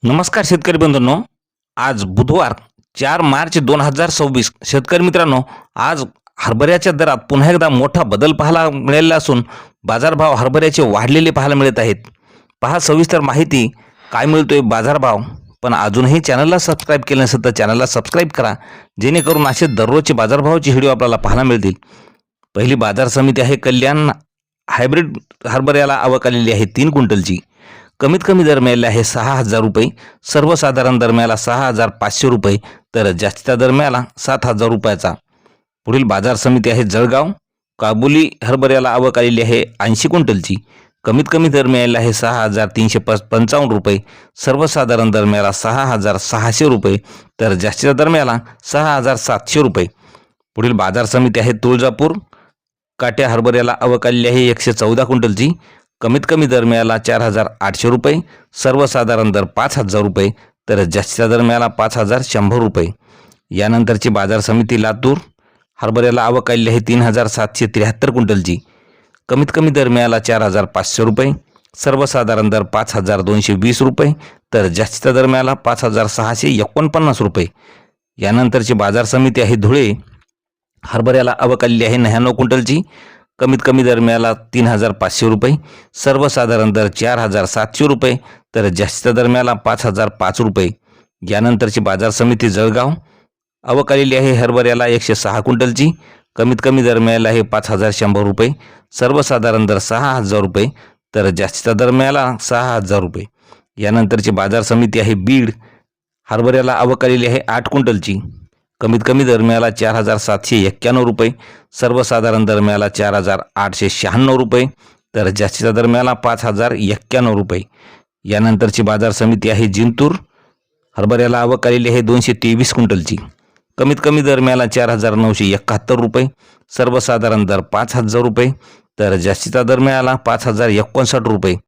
नमस्कार शेतकरी बंधूंनो, आज बुधवार 4 मार्च 2026. शेतकरी मित्रांनो, आज हरभऱ्याच्या दरात पुन्हा एकदा मोठा बदल पाहायला मिळालेला असून बाजारभाव हरभऱ्याचे वाढलेले पाहायला मिळत आहेत. पहा सविस्तर माहिती काय मिळतोय बाजारभाव. पण अजूनही चॅनलला सबस्क्राईब केलं नसेल तर चॅनलला सबस्क्राईब करा, जेणेकरून असे दररोजचे बाजारभावाचे व्हिडिओ आपल्याला पाहायला मिळतील. पहिली बाजार समिती आहे कल्याण. हायब्रिड हरभऱ्याला आवक आलेली आहे 3 क्विंटलची. कमीत कमी दर मिळाला आहे 6,000 रुपये. सर्वसाधारण दर मिळाला 6,500 रुपये, तर जास्तीचा दर मिळाला 7,000 रुपयाचा. पुढील बाजार समिती आहे जळगाव. काबुली हरभऱ्याला आवक आलेली आहे 80 क्विंटलची. कमीत कमी दर मिळाला आहे 6,355 रुपये. सर्वसाधारण दर मिळाला 6,600 रुपये, तर जास्तीचा दर मिळाला 6,700 रुपये. पुढील बाजार समिती आहे तुळजापूर. काट्या हरभऱ्याला आवक आलेली आहे 114 क्विंटलची. कमीत कमी दर मिळाला 4,800 रुपये. सर्वसाधारण दर 5,000 रुपये, तर जास्तीचा दर मिळाला 5,100 रुपये. यानंतरची बाजार समिती लातूर. हरभऱ्याला आवक आलेली आहे 3,773 क्विंटलची. कमीत कमी दर मिळाला 4,500 रुपये. सर्वसाधारण दर 5,220 रुपये, तर जास्तीचा दर मिळाला 5,649 रुपये. यानंतरची बाजार समिती आहे धुळे. हरभऱ्याला आवक आलेली आहे 99 क्विंटलची. कमीत कमी दर मिळाला 3,500 रुपये. सर्वसाधारण दर 4,700 रुपये, तर जास्तीचा दर मिळाला 5,005 रुपये. यानंतरची बाजार समिती जळगाव. आवक आलेली आहे हरभऱ्याला 106 क्विंटलची. कमीत कमी दर मिळाला आहे 5,100 रुपये. सर्वसाधारण दर 6,000 रुपये, तर जास्तीचा दर मिळाला 6,000 रुपये. यानंतरची बाजार समिती आहे बीड. हरभऱ्याला आवक आलेली आहे 8 क्विंटलची. कमीत कमी दर मिळाला 4,791 रुपये. सर्वसाधारण दर मिळाला 4,896 रुपये, तर जास्तीचा दर मिळाला 5,091 रुपये. यानंतरची बाजार समिती आहे जिंतूर. हरभऱ्याला आवक आलेली आहे 223 क्विंटलची. कमीत कमी दर मिळाला 4,971 रुपये. सर्वसाधारण दर 5,000 रुपये, तर जास्तीचा दर मिळाला 5,059 रुपये.